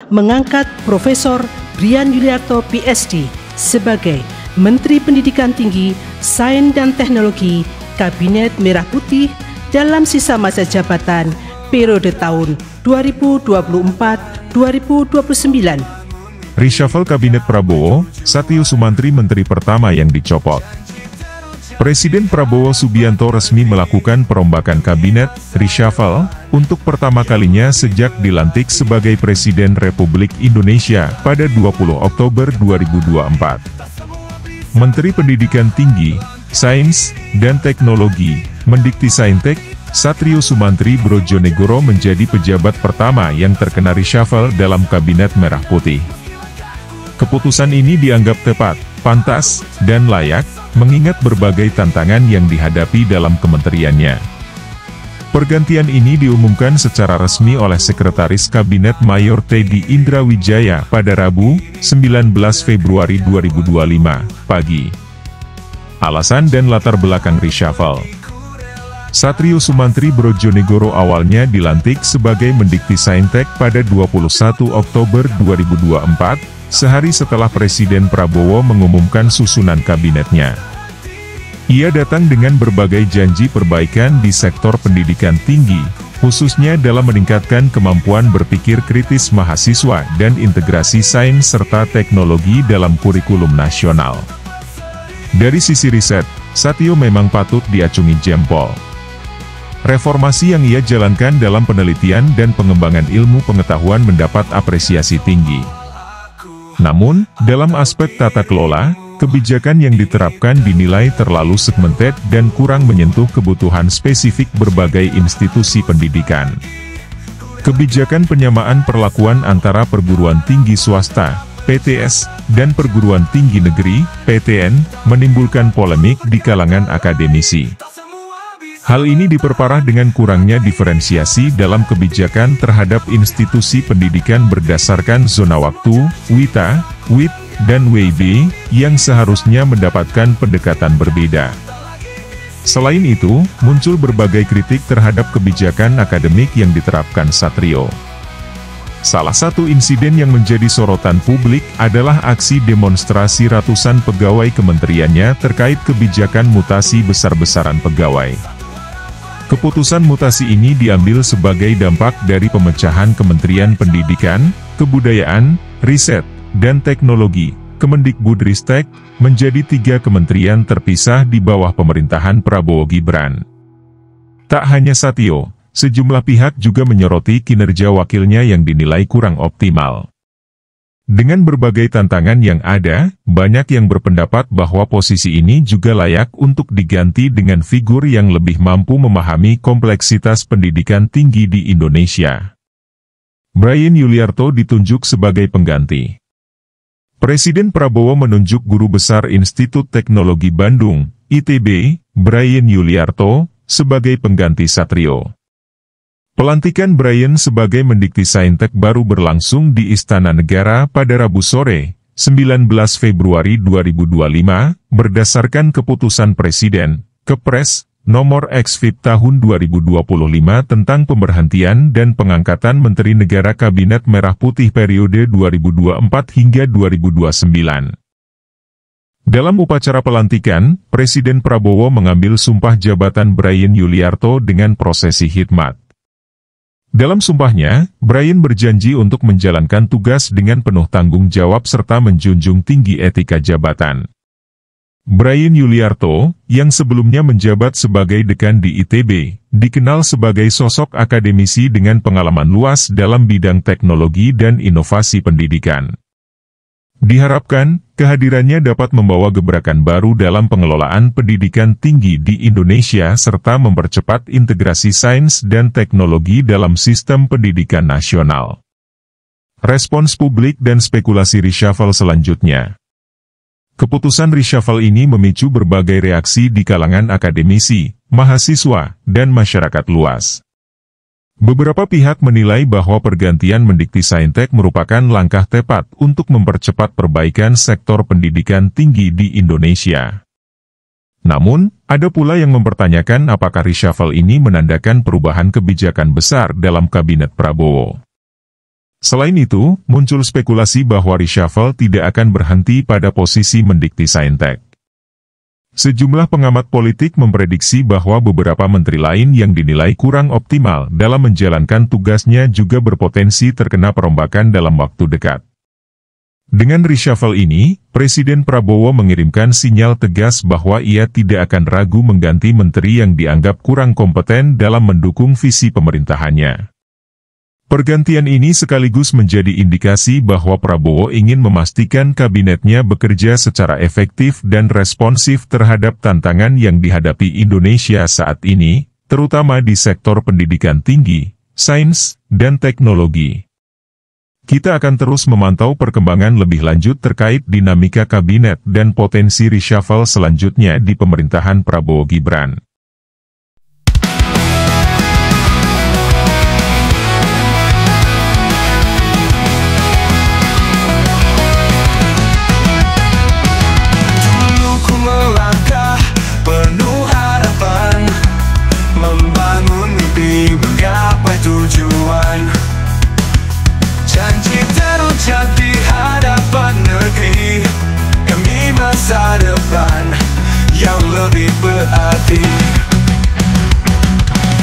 mengangkat Profesor Brian Yuliarto PhD sebagai Menteri Pendidikan Tinggi, Sains dan Teknologi Kabinet Merah Putih dalam sisa masa jabatan periode tahun 2024-2029. Reshuffle Kabinet Prabowo, Satrio Sumantri menteri pertama yang dicopot. Presiden Prabowo Subianto resmi melakukan perombakan kabinet, reshuffle, untuk pertama kalinya sejak dilantik sebagai Presiden Republik Indonesia pada 20 Oktober 2024. Menteri Pendidikan Tinggi, Sains, dan Teknologi, Mendikti-Saintek, Satrio Sumantri Brojonegoro menjadi pejabat pertama yang terkena reshuffle dalam Kabinet Merah Putih. Keputusan ini dianggap tepat, pantas, dan layak, mengingat berbagai tantangan yang dihadapi dalam kementeriannya. Pergantian ini diumumkan secara resmi oleh Sekretaris Kabinet Mayor Teddy Indrawijaya pada Rabu, 19 Februari 2025, pagi. Alasan dan latar belakang reshuffle. Satrio Sumantri Brojonegoro awalnya dilantik sebagai Mendikti-Saintek pada 21 Oktober 2024, sehari setelah Presiden Prabowo mengumumkan susunan kabinetnya. Ia datang dengan berbagai janji perbaikan di sektor pendidikan tinggi, khususnya dalam meningkatkan kemampuan berpikir kritis mahasiswa dan integrasi sains serta teknologi dalam kurikulum nasional. Dari sisi riset, Satrio memang patut diacungi jempol. Reformasi yang ia jalankan dalam penelitian dan pengembangan ilmu pengetahuan mendapat apresiasi tinggi. Namun, dalam aspek tata kelola, kebijakan yang diterapkan dinilai terlalu segmented dan kurang menyentuh kebutuhan spesifik berbagai institusi pendidikan. Kebijakan penyamaan perlakuan antara perguruan tinggi swasta, PTS, dan perguruan tinggi negeri, PTN, menimbulkan polemik di kalangan akademisi. Hal ini diperparah dengan kurangnya diferensiasi dalam kebijakan terhadap institusi pendidikan berdasarkan zona waktu, WITA, WIT, dan WIB, yang seharusnya mendapatkan pendekatan berbeda. Selain itu, muncul berbagai kritik terhadap kebijakan akademik yang diterapkan Satrio. Salah satu insiden yang menjadi sorotan publik adalah aksi demonstrasi ratusan pegawai kementeriannya terkait kebijakan mutasi besar-besaran pegawai. Keputusan mutasi ini diambil sebagai dampak dari pemecahan Kementerian Pendidikan, Kebudayaan, Riset, dan Teknologi, Kemendikbudristek, menjadi 3 kementerian terpisah di bawah pemerintahan Prabowo Gibran. Tak hanya Satrio, sejumlah pihak juga menyoroti kinerja wakilnya yang dinilai kurang optimal. Dengan berbagai tantangan yang ada, banyak yang berpendapat bahwa posisi ini juga layak untuk diganti dengan figur yang lebih mampu memahami kompleksitas pendidikan tinggi di Indonesia. Brian Yuliarto ditunjuk sebagai pengganti. Presiden Prabowo menunjuk Guru Besar Institut Teknologi Bandung, ITB, Brian Yuliarto, sebagai pengganti Satrio. Pelantikan Brian sebagai Mendikti-Saintek baru berlangsung di Istana Negara pada Rabu sore, 19 Februari 2025, berdasarkan keputusan Presiden, Kepres, Nomor XVIP Tahun 2025 tentang pemberhentian dan pengangkatan Menteri Negara Kabinet Merah Putih periode 2024 hingga 2029. Dalam upacara pelantikan, Presiden Prabowo mengambil sumpah jabatan Brian Yuliarto dengan prosesi khidmat. Dalam sumpahnya, Brian berjanji untuk menjalankan tugas dengan penuh tanggung jawab serta menjunjung tinggi etika jabatan. Brian Yuliarto, yang sebelumnya menjabat sebagai dekan di ITB, dikenal sebagai sosok akademisi dengan pengalaman luas dalam bidang teknologi dan inovasi pendidikan. Diharapkan, kehadirannya dapat membawa gebrakan baru dalam pengelolaan pendidikan tinggi di Indonesia serta mempercepat integrasi sains dan teknologi dalam sistem pendidikan nasional. Respons publik dan spekulasi reshuffle selanjutnya. Keputusan reshuffle ini memicu berbagai reaksi di kalangan akademisi, mahasiswa, dan masyarakat luas. Beberapa pihak menilai bahwa pergantian Mendikti-Saintek merupakan langkah tepat untuk mempercepat perbaikan sektor pendidikan tinggi di Indonesia. Namun, ada pula yang mempertanyakan apakah reshuffle ini menandakan perubahan kebijakan besar dalam Kabinet Prabowo. Selain itu, muncul spekulasi bahwa reshuffle tidak akan berhenti pada posisi Mendikti Saintek. Sejumlah pengamat politik memprediksi bahwa beberapa menteri lain yang dinilai kurang optimal dalam menjalankan tugasnya juga berpotensi terkena perombakan dalam waktu dekat. Dengan reshuffle ini, Presiden Prabowo mengirimkan sinyal tegas bahwa ia tidak akan ragu mengganti menteri yang dianggap kurang kompeten dalam mendukung visi pemerintahannya. Pergantian ini sekaligus menjadi indikasi bahwa Prabowo ingin memastikan kabinetnya bekerja secara efektif dan responsif terhadap tantangan yang dihadapi Indonesia saat ini, terutama di sektor pendidikan tinggi, sains, dan teknologi. Kita akan terus memantau perkembangan lebih lanjut terkait dinamika kabinet dan potensi reshuffle selanjutnya di pemerintahan Prabowo Gibran. Janji terucap di hadapan negeri, demi masa depan yang lebih berarti.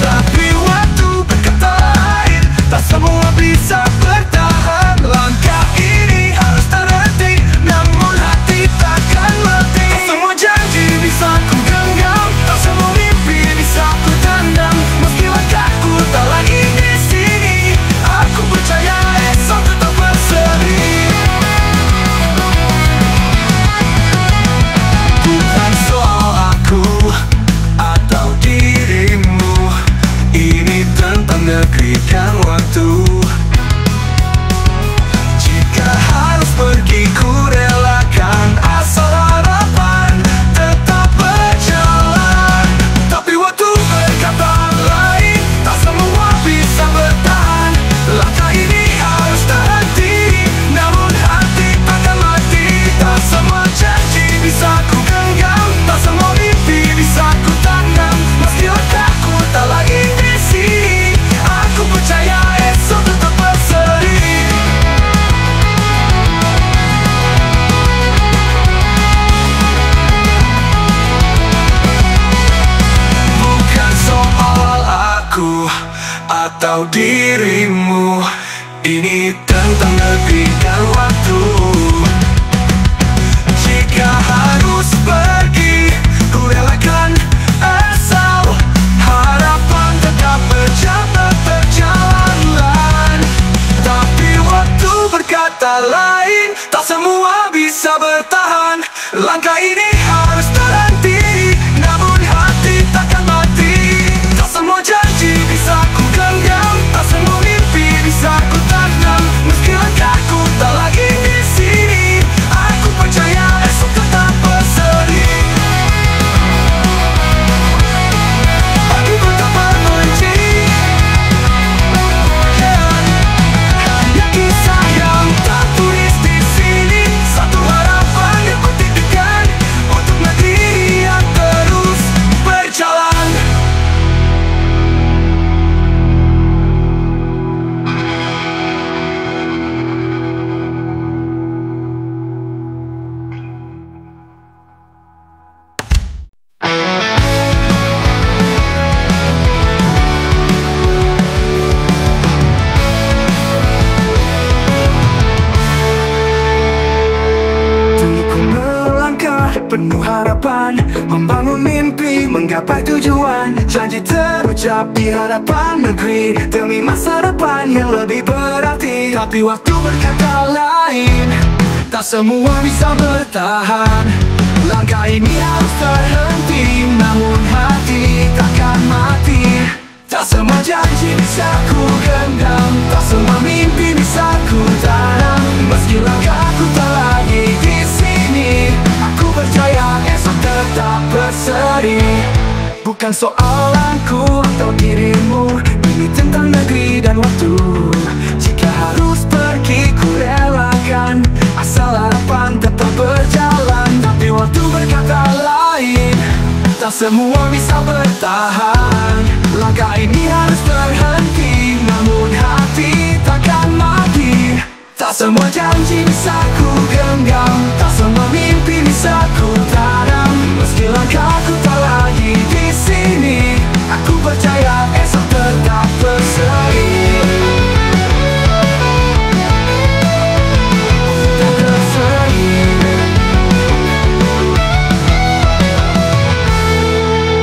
Tapi waktu berkata lain, tak semua bisa bertahan. Langkah ini harus terhenti, namun hati takkan mati. Tak semua janji bisa ku genggam, tak semua mimpi bisa ku tendang. Meski langkahku tak lagi di sini, aku percaya esok tetap berseri. Bukan soal aku atau dirimu, ini tentang negeri dan waktu. Jika harus pergi ku relakan, asal harapan tetap berjalan. Tapi waktu berkata lain, tak semua bisa bertahan. Langkah ini harus terhenti, namun hati takkan mati. Tak semua janji bisa ku genggam, tak semua mimpi bisa ku tanam. Meski langkahku tak lagi di sini, aku percaya esok tetap berseri. Bukan soal aku atau dirimu, ini tentang negeri dan waktu. Jika harus pergi, ku relakan asal harapan tetap berjalan. Tapi waktu berkata lain, tak semua bisa bertahan. Langkah ini harus terhenti, namun hati takkan mati. Tak semua janji bisa ku genggam, tak semua mimpi bisa ku tanam. Meski langkahku tak lagi di sini, aku percaya esok tetap berseri. Aku betapa benci, hanya kisah yang tak tulis di sini. Satu harapan yang ku titipkan untuk negeri yang terus berjalan. Ku melangkah penuh harapan, membangun mimpi, menggapai tujuan. Janji terucap di hadapan negeri, demi masa depan yang lebih berarti. Tapi waktu berkata lain, tak semua bisa bertahan. Langkah ini harus terhenti, namun hati takkan mati. Tak semua janji bisa ku genggam, tak semua mimpi bisa ku tanam. Meski langkahku tak lagi di sini, aku percaya esok tetap berseri. Bukan soal aku atau dirimu, ini tentang negeri dan waktu. Jika harus pergi ku relakan, asal harapan tetap berjalan. Tapi waktu berkata lain, tak semua bisa bertahan. Langkah ini harus terhenti, namun hati takkan mati. Tak semua janji bisa ku genggam, tak semua mimpi bisa ku tanam. Meski langkahku tak lagi di sini, aku percaya esok tetap berseri.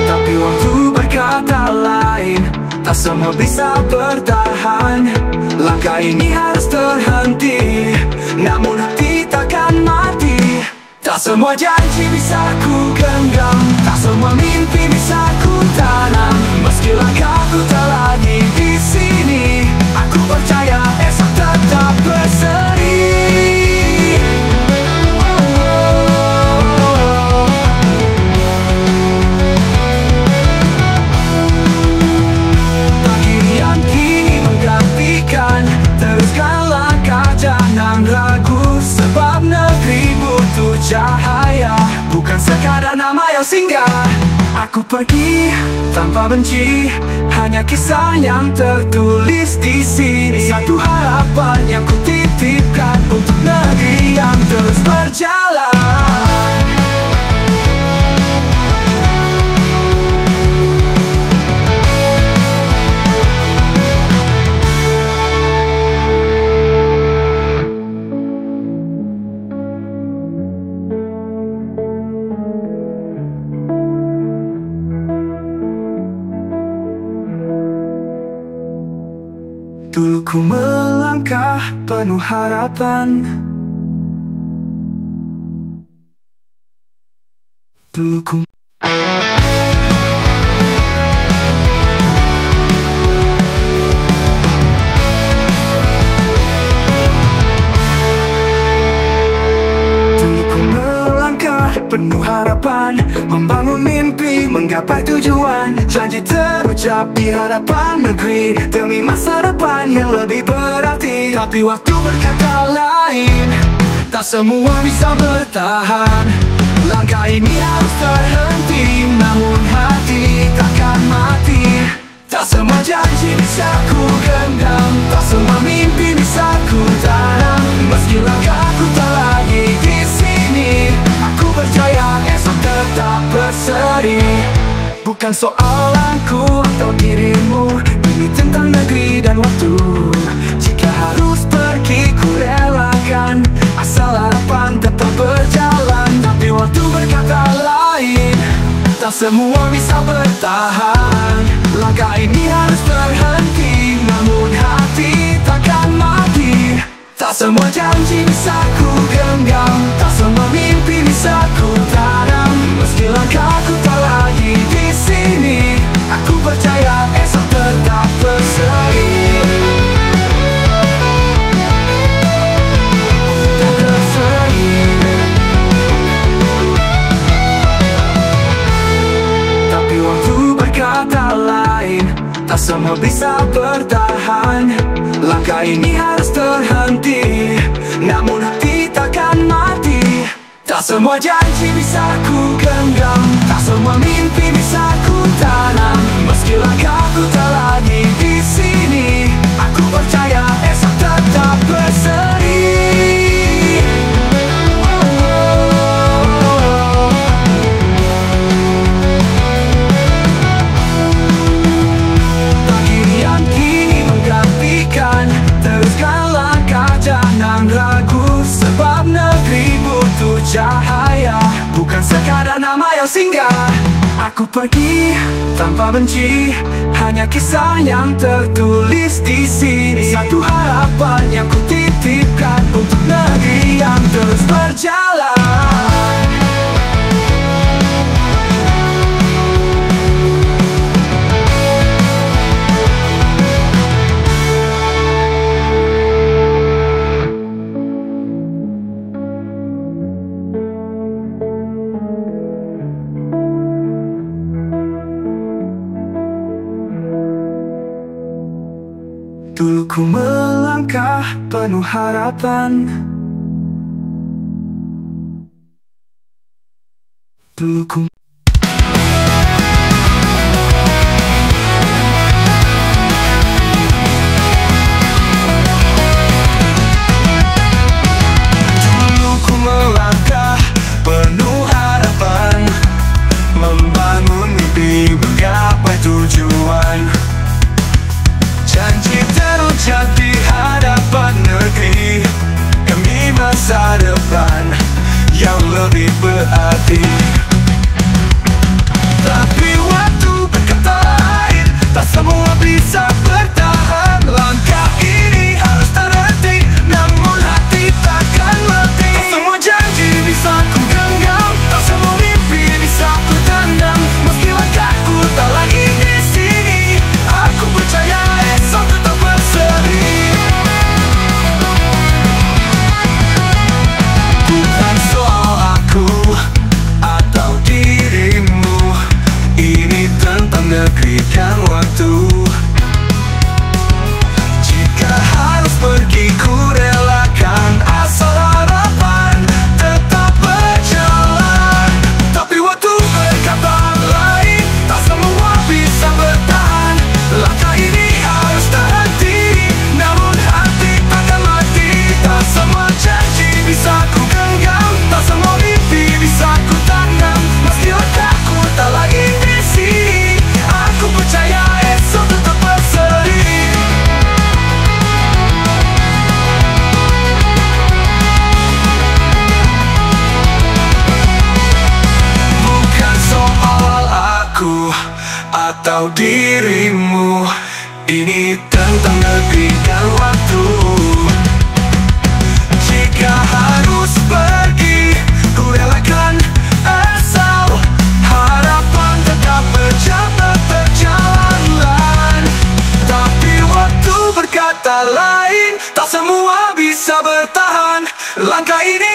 Tapi waktu berkata lain, tak semua bisa bertahan. Langkah ini harus terhenti, namun hati takkan mati. Tak semua janji bisa ku genggam, tak semua mimpi bisa ku tanam. Meski langkahku tak lagi di sini, aku percaya esok tetap berseri. Teruskan langkah, jangan ragu, sebab negeri butuh cahaya, bukan sekadar nama yang singgah. Aku pergi tanpa benci, hanya kisah yang tertulis di sini. Satu harapan yang ku titipkan untuk negeri yang terus berjalan. Dulu ku melangkah penuh harapan, dulu ku penuh harapan, membangun mimpi, menggapai tujuan. Janji terucap di hadapan negeri, demi masa depan yang lebih berarti. Tapi waktu berkata lain, tak semua bisa bertahan. Langkah ini harus terhenti, namun hati takkan mati. Tak semua janji bisa ku genggam, tak semua mimpi bisa ku tanam. Meski langkahku tak lagi di sini, aku percaya esok tetap berseri. Bukan soal aku atau dirimu, ini tentang negeri dan waktu. Jika harus pergi ku relakan, asal harapan tetap berjalan. Tapi waktu berkata lain, tak semua bisa bertahan. Langkah ini harus terhenti, namun hati takkan mati. Tak semua janji bisa ku genggam, tak semua mimpi bisa ku tanam. Meski langkahku tak lagi di sini, aku percaya esok tetap berseri. Tapi waktu berkata lain, tak semua bisa bertahan. Langkah ini harus terhenti, namun hati takkan mati. Tak semua janji bisa ku genggam, tak semua mimpi bisa ku tanam. Meski langkahku tak lagi di sini, aku percaya esok tetap berseri. Teruskan langkah, jangan ragu, sebab negeri butuh cahaya, bukan sekadar nama yang singgah. Aku pergi tanpa benci, hanya kisah yang tertulis di sini. Satu harapan yang ku titipkan untuk negeri yang terus berjalan. Dulu ku melangkah penuh harapan, dulu ku berarti. Tapi waktu berkata lain, tak semua bisa bertahan. Langkah ini harus terhenti, namun hati takkan mati. Tak semua janji bisa ku genggam, tak semua mimpi bisa ku tendang. Meski langkahku tak lagi di sini, aku percaya esok tetap berseri. Bukan soal aku atau dirimu, ini tentang negeri dan waktu. Jika harus pergi ku relakan, asal harapan tetap berjalan. Tapi waktu berkata lain, tak semua bisa bertahan. Langkah ini harus terhenti, namun hati takkan mati. Tak semua janji bisa ku genggam, tak semua mimpi bisa ku tanam. Meski langkahku tak lagi di sini, aku percaya esok tetap berseri. Bukan soal aku atau dirimu, ini tentang negeri dan waktu. Jika harus pergi, ku relakan asal harapan tetap berjalan. Tapi waktu berkata lain, tak semua bisa bertahan. Langkah ini